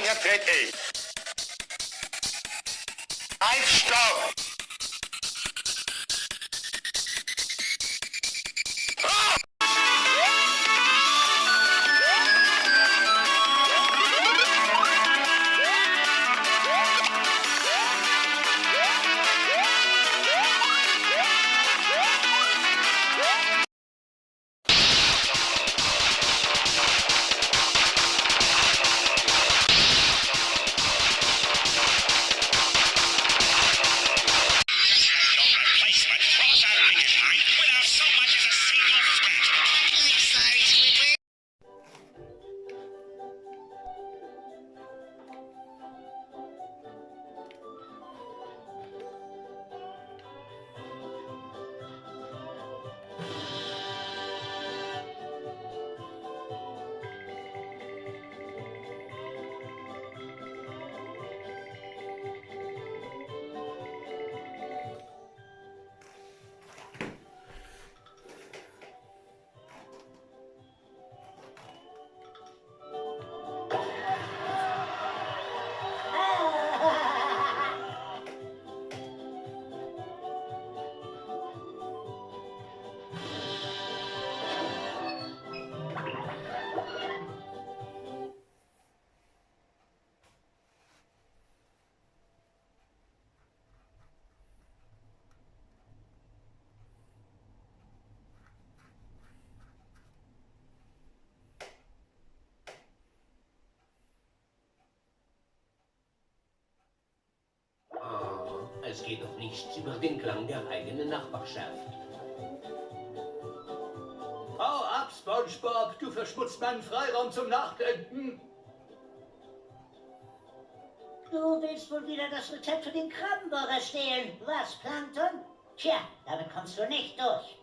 jetzt red ich. Halt, stopp! Es geht doch nichts über den Klang der eigenen Nachbarschaft. Hau ab, SpongeBob! Du verschmutzt meinen Freiraum zum Nachdenken! Du willst wohl wieder das Rezept für den Krabbenburger stehlen, was, Plankton? Tja, damit kommst du nicht durch.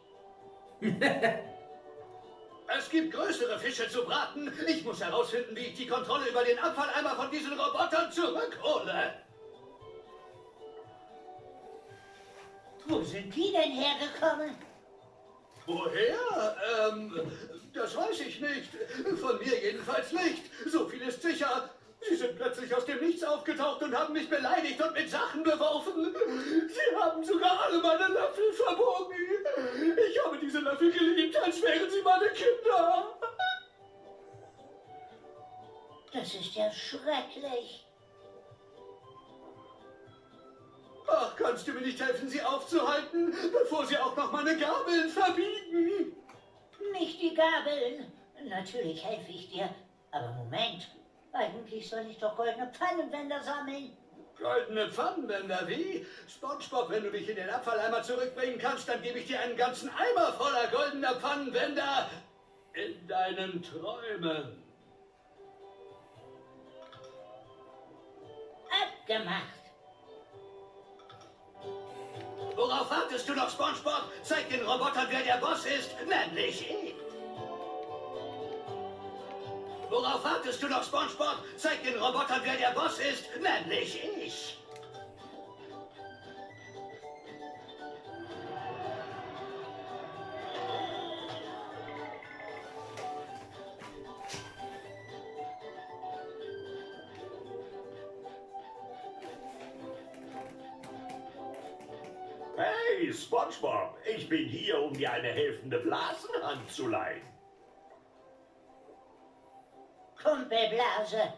Es gibt größere Fische zu braten. Ich muss herausfinden, wie ich die Kontrolle über den Abfalleimer von diesen Robotern zurückhole. Wo sind die denn hergekommen? Woher? Das weiß ich nicht. Von mir jedenfalls nicht. So viel ist sicher. Sie sind plötzlich aus dem Nichts aufgetaucht und haben mich beleidigt und mit Sachen beworfen. Sie haben sogar alle meine Löffel verbogen. Ich habe diese Löffel geliebt, als wären sie meine Kinder. Das ist ja schrecklich. Ach, kannst du mir nicht helfen, sie aufzuhalten, bevor sie auch noch meine Gabeln verbiegen? Nicht die Gabeln. Natürlich helfe ich dir. Aber Moment. Eigentlich soll ich doch goldene Pfannenwender sammeln. Goldene Pfannenwender, wie? SpongeBob, wenn du mich in den Abfalleimer zurückbringen kannst, dann gebe ich dir einen ganzen Eimer voller goldener Pfannenwender in deinen Träumen. Abgemacht. Worauf wartest du noch, SpongeBob? Zeig den Robotern, wer der Boss ist, nämlich ich. Worauf wartest du noch, SpongeBob? Zeig den Robotern, wer der Boss ist, nämlich ich. Hey, SpongeBob, ich bin hier, um dir eine helfende Blasenhand zu leihen. Kumpelblase.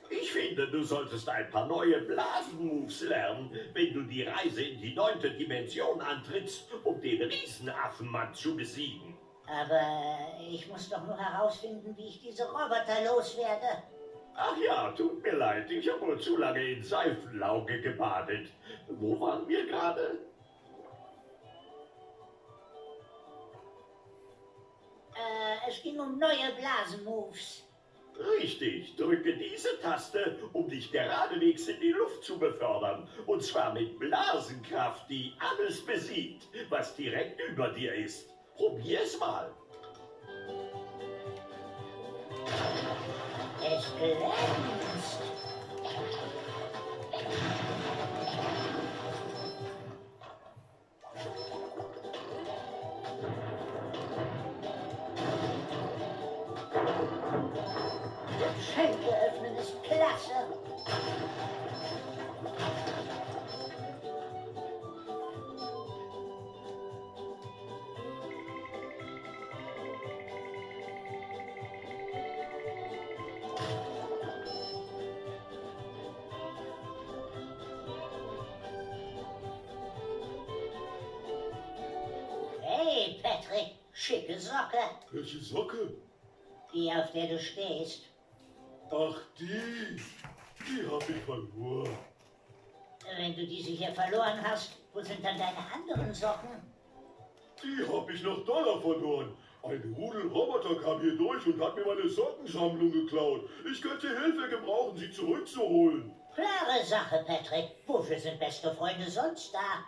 Ich finde, du solltest ein paar neue Blasenmoves lernen, wenn du die Reise in die 9. Dimension antrittst, um den Riesenaffenmann zu besiegen. Aber ich muss doch nur herausfinden, wie ich diese Roboter loswerde. Ach ja, tut mir leid, ich habe wohl zu lange in Seifenlauge gebadet. Wo waren wir gerade? Es ging um neue Blasenmoves. Richtig, drücke diese Taste, um dich geradewegs in die Luft zu befördern. Und zwar mit Blasenkraft, die alles besiegt, was direkt über dir ist. Probier es mal. Es glänzt. Geschenke öffnen ist klasse. Hey, Patrick, schicke Socke. Welche Socke? Die, auf der du stehst. Ach, die hab ich verloren. Wenn du diese hier verloren hast, wo sind dann deine anderen Socken? Die hab ich noch Dollar verloren. Ein Rudel Roboter kam hier durch und hat mir meine Sockensammlung geklaut. Ich könnte Hilfe gebrauchen, sie zurückzuholen. Klare Sache, Patrick. Wofür sind beste Freunde sonst da?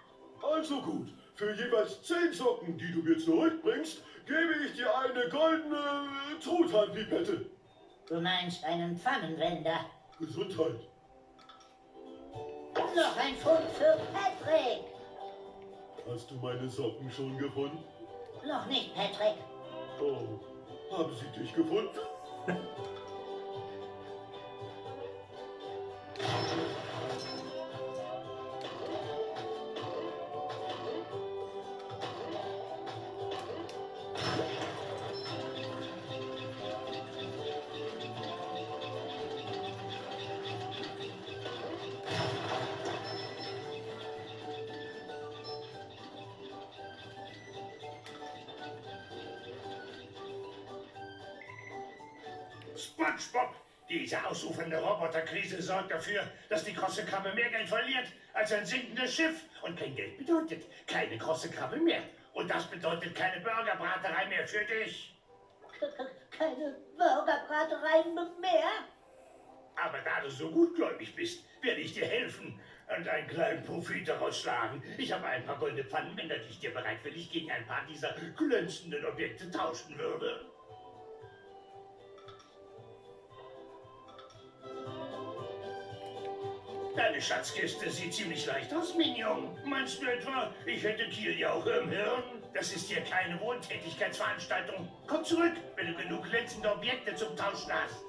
Also gut, für jeweils 10 Socken, die du mir zurückbringst, gebe ich dir eine goldene Truthahnpipette. Du meinst einen Pfannenwender. Gesundheit. Noch ein Pfund für Patrick. Hast du meine Socken schon gefunden? Noch nicht, Patrick. Oh, haben sie dich gefunden? SpongeBob, diese ausufernde Roboterkrise sorgt dafür, dass die krosse Krabbe mehr Geld verliert als ein sinkendes Schiff. Und kein Geld bedeutet keine krosse Krabbe mehr. Und das bedeutet keine Burgerbraterei mehr für dich. Keine Burgerbratereien mehr? Aber da du so gutgläubig bist, werde ich dir helfen und einen kleinen Profit daraus schlagen. Ich habe ein paar goldene Pfannenwender, die ich dir bereitwillig gegen ein paar dieser glänzenden Objekte tauschen würde. Deine Schatzkiste sieht ziemlich leicht aus, Mignon. Meinst du etwa, ich hätte Kieljauche im Hirn? Das ist hier keine Wohltätigkeitsveranstaltung. Komm zurück, wenn du genug glänzende Objekte zum Tauschen hast.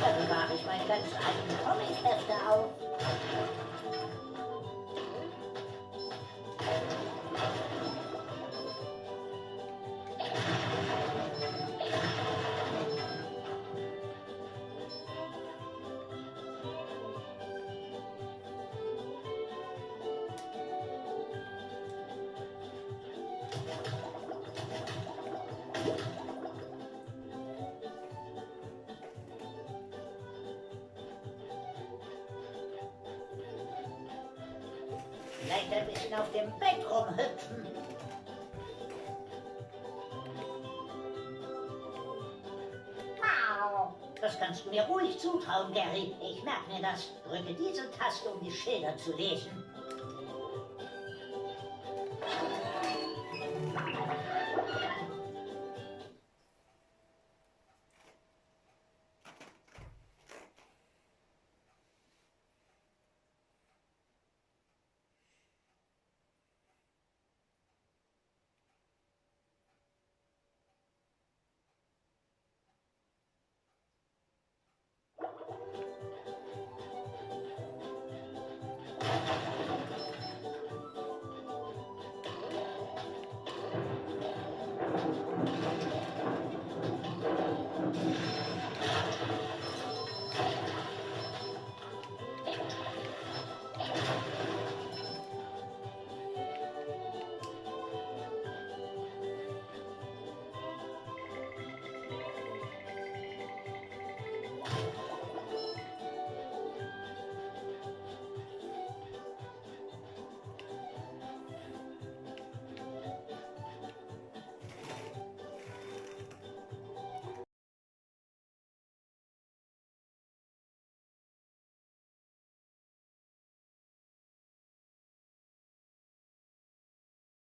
Da bewahre ich meine ganz eigenen Comichefte auf. Vielleicht ein bisschen auf dem Bett rumhüpfen. Au. Das kannst du mir ruhig zutrauen, Gary. Ich merke mir das. Drücke diese Taste, um die Schilder zu lesen.